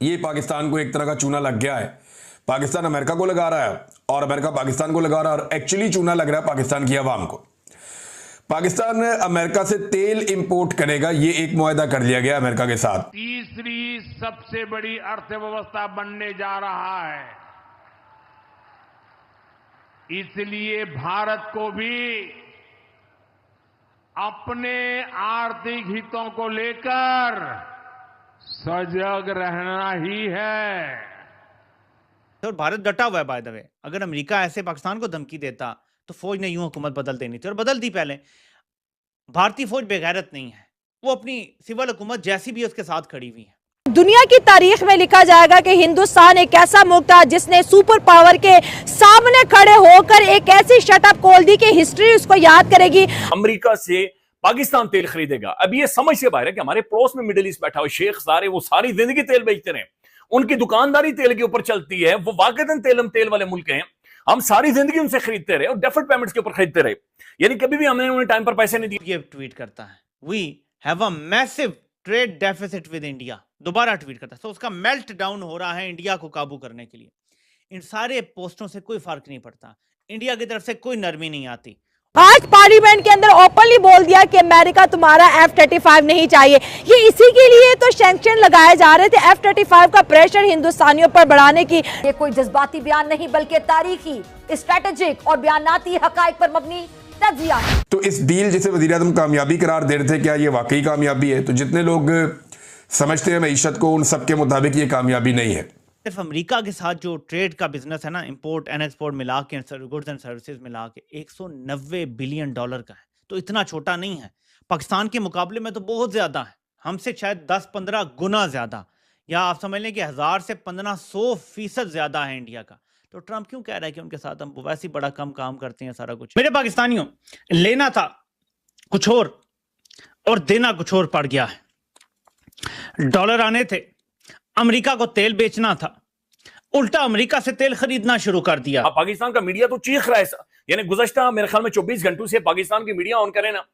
ये पाकिस्तान को एक तरह का चूना लग गया है। पाकिस्तान अमेरिका को लगा रहा है और अमेरिका पाकिस्तान को लगा रहा है, और एक्चुअली चूना लग रहा है पाकिस्तान की आवाम को। पाकिस्तान अमेरिका से तेल इंपोर्ट करेगा, ये एक मुआहदा कर लिया गया अमेरिका के साथ। तीसरी सबसे बड़ी अर्थव्यवस्था बनने जा रहा है, इसलिए भारत को भी अपने आर्थिक हितों को लेकर सजग रहना ही है। और भारत डटा हुआ है बाय द वे। अगर अमेरिका ऐसे पाकिस्तान को धमकी देता तो फौज ने यूं हुकूमत बदल देनी थी, और बदल दी पहले। भारतीय फौज बेगैरत नहीं है, वो अपनी सिविल हुकूमत जैसी भी उसके साथ खड़ी हुई है। दुनिया की तारीख में लिखा जाएगा कि हिंदुस्तान एक ऐसा मुल्क था जिसने सुपर पावर के सामने खड़े होकर एक ऐसी शटअप खोल दी कि हिस्ट्री उसको याद करेगी। अमेरिका से पाकिस्तान तेल खरीदेगा। अब ये समझ से बाहर है कि हमारे पड़ोस में मिडिल ईस्ट बैठा हुआ शेख सारे वो सारी जिंदगी तेल बेचते रहे, उनकी दुकानदारी तेल के ऊपर चलती है, वो वाकईतन तेल वाले मुल्क हैं। हम सारी जिंदगी उनसे खरीदते रहे और डेफर्ड पेमेंट्स के ऊपर खरीदते रहे, यानी कभी भी हमने उन्हें टाइम पर पैसे नहीं दिए। ये ट्वीट करता है, we have a massive trade deficit with India. दोबारा ट्वीट करता है, तो उसका मेल्ट डाउन हो रहा है इंडिया को काबू करने के लिए। इन सारे पोस्टों से कोई फर्क नहीं पड़ता, इंडिया की तरफ से कोई नरमी नहीं आती। आज पार्लियामेंट के अंदर ओपनली बोल दिया कि अमेरिका तुम्हारा F-35 नहीं चाहिए। ये इसी के लिए तो सैंक्शन लगाए जा रहे थे, F-35 का प्रेशर हिंदुस्तानियों पर बढ़ाने की। ये कोई जज्बाती बयान नहीं बल्कि तारीखी, स्ट्रेटेजिक और बयानाती हकाइक पर मबनी तज्जिया है। तो इस डील जिसे वज़ीर-ए-आज़म कामयाबी करार दे रहे थे, क्या ये वाकई कामयाबी है? तो जितने लोग समझते हैं मईशत को, उन सब के मुताबिक ये कामयाबी नहीं है। सिर्फ अमेरिका के साथ जो ट्रेड का बिजनेस है ना, इंपोर्ट एंड एक्सपोर्ट मिला के, गुड्स एंड सर्विसेज मिला के 190 बिलियन डॉलर का है। तो इतना छोटा नहीं है, पाकिस्तान के मुकाबले में तो बहुत ज्यादा है, हमसे शायद 10-15 गुना ज्यादा, या आप समझ लें कि 1000 से 1500% ज्यादा है इंडिया का। तो ट्रंप क्यों कह रहा है कि उनके साथ हम वैसे ही बड़ा कम काम करते हैं सारा कुछ। मेरे पाकिस्तानियों, लेना था कुछ और देना कुछ और पड़ गया है। डॉलर आने थे, अमेरिका को तेल बेचना था, उल्टा अमेरिका से तेल खरीदना शुरू कर दिया। पाकिस्तान का मीडिया तो चीख रहा है, यानी गुज़श्ता मेरे ख्याल में 24 घंटों से पाकिस्तान की मीडिया ऑन करे ना,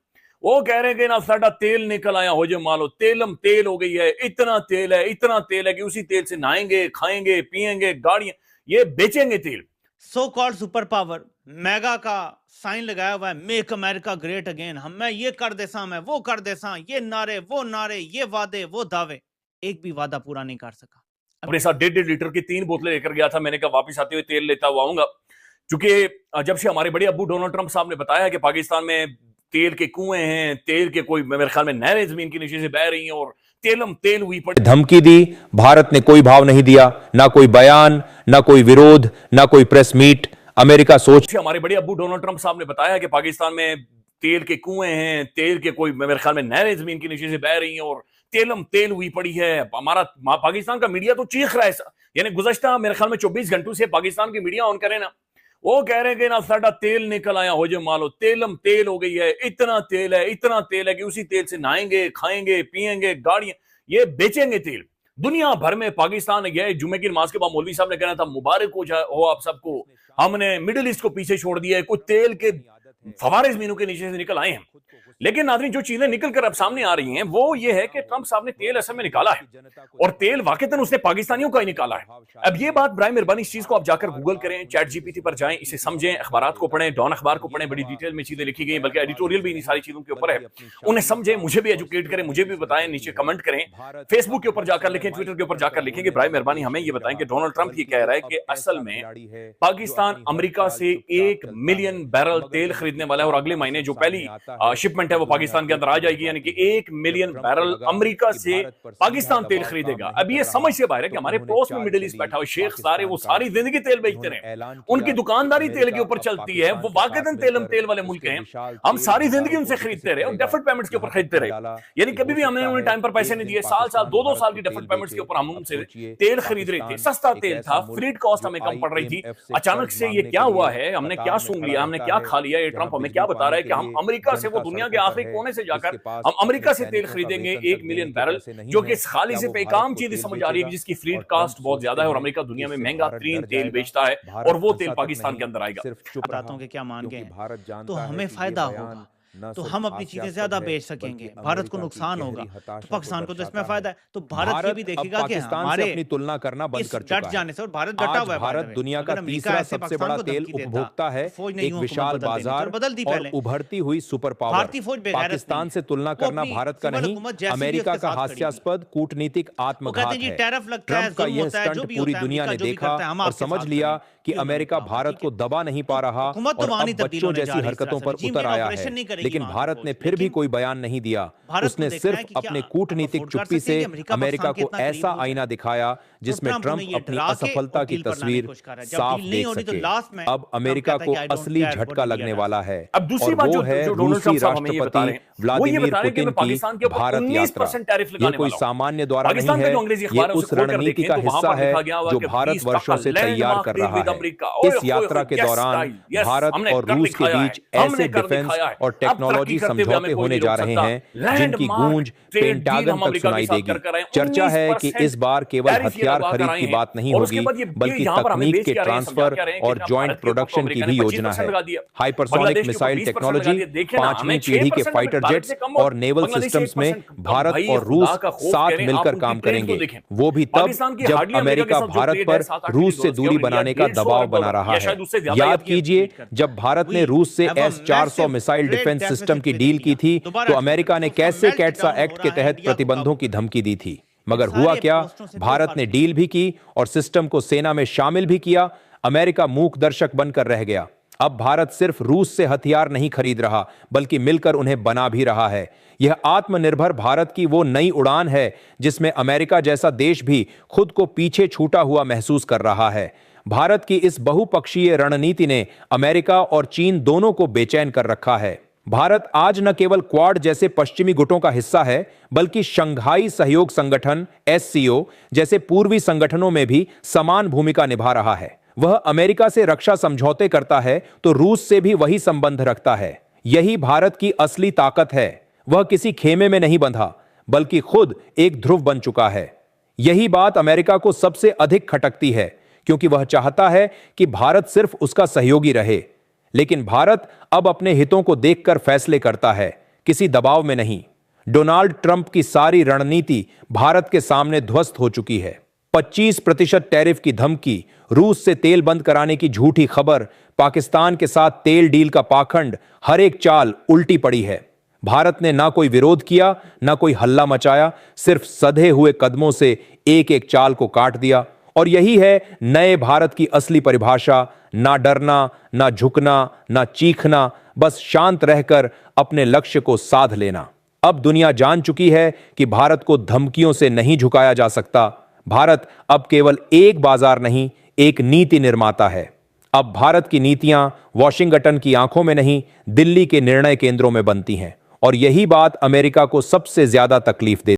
वो कह रहे हैं कि ना साडा तेल निकल आया हो जो मालो, तेल हो गई है, इतना तेल है कि उसी तेल से नहाएंगे, खाएंगे, पिएंगे, गाड़ियां ये बेचेंगे तेल। So called super power mega का साइन लगाया हुआ है, मेक अमेरिका ग्रेट अगेन। हम मैं ये कर देसा, मैं वो कर देसा, ये नारे वो नारे, ये वादे वो दावे, एक भी वादा पूरा नहीं कर सका। अपने साथ 1.5 लीटर की 3 बोतलें लेकर गया था, मैंने कहा वापस आते हुए तेल लेता हुआ आऊंगा, क्योंकि जब से हमारे बड़े अब्बू डोनाल्ड ट्रंप साहब ने बताया कि पाकिस्तान में तेल के कुएं हैं, तेल के कोई मेरे ख्याल में नहरें जमीन के नीचे से बह रही हैं और तेल हुई पड़ी, धमकी दी, भारत ने कोई भाव नहीं दिया, ना कोई बयान, ना कोई विरोध, ना कोई प्रेस मीट। अमेरिका सोच, हमारे बड़े अब्बू डोनाल्ड ट्रंप साहब ने बताया कि पाकिस्तान में तेल के कुएं हैं, तेल के कोई मेरे ख्याल में नहरें जमीन के नीचे से बह रही हैं और तेल हुई पड़ी है। हमारा पाकिस्तान का मीडिया तो चीख रहा है, यानी गुज़श्ता मेरे ख्याल में 24 घंटों से पाकिस्तान की मीडिया ऑन करे ना, वो कह रहे हैं कि ना साडा तेल निकल आया हो जो मालो, तेल हो गई है, इतना तेल है कि उसी तेल से नहाएंगे, खाएंगे, पिएंगे, गाड़ियां ये बेचेंगे तेल। दुनिया भर में पाकिस्तान गए, जुम्मे की नमाज के बाद मौलवी साहब ने कहना था मुबारक हो आप सबको, हमने मिडिल ईस्ट को पीछे छोड़ दिया है, कुछ तेल के फवारे जमीनों के नीचे से निकल आए हैं। लेकिन नाज़रीन, जो चीजें निकल कर अब सामने आ रही हैं वो ये है कि ट्रंप साहब ने तेल असल में निकाला है, और तेल वाकईतन उसने पाकिस्तानियों का ही निकाला है। अब ये बात बराए मेहरबानी इस चीज को आप जाकर गूगल करें, चैट जीपीटी पर जाएं, इसे समझें, अखबारात को पढ़ें, डॉन अखबार को पढ़ें, बड़ी डिटेल में चीजें लिखी गई, बल्कि एडिटोरियल भी इन सारी चीजों के ऊपर है, उन्हें समझें, मुझे भी एजुकेट करें, मुझे भी बताएं, नीचे कमेंट करें, फेसबुक के ऊपर जाकर लिखें, ट्विटर के ऊपर जाकर लिखें कि बराए मेहरबानी हमें ये बताएं कि डोनाल्ड ट्रंप ये कह रहा है कि असल में पाकिस्तान अमेरिका से 1 मिलियन बैरल तेल खरीदने वाला है, और अगले महीने जो पहली शिपमेंट है वो पाकिस्तान के अंदर आ जाएगी, यानी कि 1 मिलियन बैरल अमेरिका से पाकिस्तान तेल खरीदेगा। अब ये समझ से बाहर है कि हमारे पड़ोस में मिडिल ईस्ट बैठा हुआ शेख सारे वो सारी जिंदगी तेल बेचते रहे, उनकी दुकानदारी तेल के ऊपर चलती है, वो वाकईतन तेल वाले मुल्क हैं, हम सारी जिंदगी उनसे खरीदते रहे और डेफर्ड पेमेंट्स के ऊपर खरीदते रहे, यानी कभी भी हमने उन्हें टाइम पर पैसे नहीं दिए। साल 2-2 साल की डेफर्ड पेमेंट्स के ऊपर हम उनसे तेल खरीद रहे थे, सस्ता तेल था, फ्रीड कॉस्ट हमें कम पड़ रही थी। अचानक से ये क्या हुआ है, हमने क्या सूंघ लिया, हमने क्या खा लिया? ये ट्रंप हमें क्या बता रहा है कि हम अमेरिका से, वो दुनिया के आखिरी कोने से जाकर हम अमेरिका से तेल खरीदेंगे 1 मिलियन बैरल, जो कि खाली सिर्फ एक आम चीज समझ आ रही है जिसकी फ्रीड कास्ट बहुत ज्यादा है, और अमेरिका दुनिया में महंगा तरीन तेल बेचता है और वो तेल पाकिस्तान के अंदर आएगा। बताता हूं कि क्या मान गए, तो हमें फायदा होगा। तो हम अपनी चीजें ज्यादा बेच सकेंगे, भारत को नुकसान होगा, तो पाकिस्तान को तो इसमें फायदा है। तो भारत ये भी देखेगा कि हमारे अपनी तुलना करना बंद इस कर चुका डट है। जाने से, और भारत डटा हुआ है, भारत दुनिया का तीसरा सबसे बड़ा तेल उपभोक्ता है, एक विशाल बाजार और उभरती हुई सुपर पावर। पाकिस्तान से तुलना करना भारत का नहीं, अमेरिका का हास्यास्पद कूटनीतिक आत्मघात है। ट्रंप का यह स्टंट पूरी दुनिया ने देखा और समझ लिया कि अमेरिका भारत को दबा नहीं पा रहा और अब बच्चों जैसी हरकतों पर उतर आया है। लेकिन भारत ने फिर भी कोई बयान नहीं दिया। उसने सिर्फ अपने कूटनीतिक चुप्पी से अमेरिका को ऐसा आईना दिखाया जिसमें ट्रंप अपनी असफलता की तस्वीर साफ देख सके। अब अमेरिका को असली झटका लगने वाला है। अब दूसरी बात जो रूसी राष्ट्रपति व्लादिमीर पुतिन की भारत यात्रा, ये कोई सामान्य दौरा नहीं है, ये उस रणनीति का हिस्सा है जो भारत वर्षों से तैयार कर रहा है। इस यात्रा के दौरान भारत और रूस के बीच ऐसे डिफेंस और टेक्नोलॉजी समझौते होने जा रहे हैं जिनकी गूंज पेंटागन तक सुनाई देगी। चर्चा है कि इस बार केवल हथियार खरीद की बात नहीं होगी, बल्कि तकनीक के ट्रांसफर और जॉइंट प्रोडक्शन की भी योजना है। हाइपरसोनिक मिसाइल टेक्नोलॉजी, 5वीं पीढ़ी के फाइटर जेट्स और नेवल सिस्टम्स में भारत और रूस साथ मिलकर काम करेंगे, वो भी तब जब अमेरिका भारत पर रूस से दूरी बनाने का दबाव बना रहा है। याद कीजिए, जब भारत ने रूस से S-400 मिसाइल डिफेंस सिस्टम की डील की थी तो अमेरिका ने कैसे कैट्सा एक्ट के तहत प्रतिबंधों की धमकी दी थी। मगर हुआ क्या, भारत ने डील भी की और सिस्टम को सेना में शामिल भी किया। अमेरिका मूक दर्शक बनकर रह गया। अब भारत सिर्फ रूस से हथियार नहीं खरीद रहा, बल्कि मिलकर उन्हें बना भी रहा है। यह आत्मनिर्भर भारत की वो नई उड़ान है जिसमें अमेरिका जैसा देश भी खुद को पीछे छूटा हुआ महसूस कर रहा है। भारत की इस बहुपक्षीय रणनीति ने अमेरिका और चीन दोनों को बेचैन कर रखा है। भारत आज न केवल क्वाड जैसे पश्चिमी गुटों का हिस्सा है, बल्कि शंघाई सहयोग संगठन SCO जैसे पूर्वी संगठनों में भी समान भूमिका निभा रहा है। वह अमेरिका से रक्षा समझौते करता है तो रूस से भी वही संबंध रखता है। यही भारत की असली ताकत है। वह किसी खेमे में नहीं बंधा, बल्कि खुद एक ध्रुव बन चुका है। यही बात अमेरिका को सबसे अधिक खटकती है, क्योंकि वह चाहता है कि भारत सिर्फ उसका सहयोगी रहे। लेकिन भारत अब अपने हितों को देखकर फैसले करता है, किसी दबाव में नहीं। डोनाल्ड ट्रंप की सारी रणनीति भारत के सामने ध्वस्त हो चुकी है। 25% टैरिफ की धमकी, रूस से तेल बंद कराने की झूठी खबर, पाकिस्तान के साथ तेल डील का पाखंड, हर एक चाल उल्टी पड़ी है। भारत ने ना कोई विरोध किया, ना कोई हल्ला मचाया, सिर्फ सधे हुए कदमों से एक एक चाल को काट दिया। और यही है नए भारत की असली परिभाषा, ना डरना, ना झुकना, ना चीखना, बस शांत रहकर अपने लक्ष्य को साध लेना। अब दुनिया जान चुकी है कि भारत को धमकियों से नहीं झुकाया जा सकता। भारत अब केवल एक बाजार नहीं, एक नीति निर्माता है। अब भारत की नीतियां वॉशिंगटन की आंखों में नहीं, दिल्ली के निर्णय केंद्रों में बनती हैं। और यही बात अमेरिका को सबसे ज्यादा तकलीफ देती है।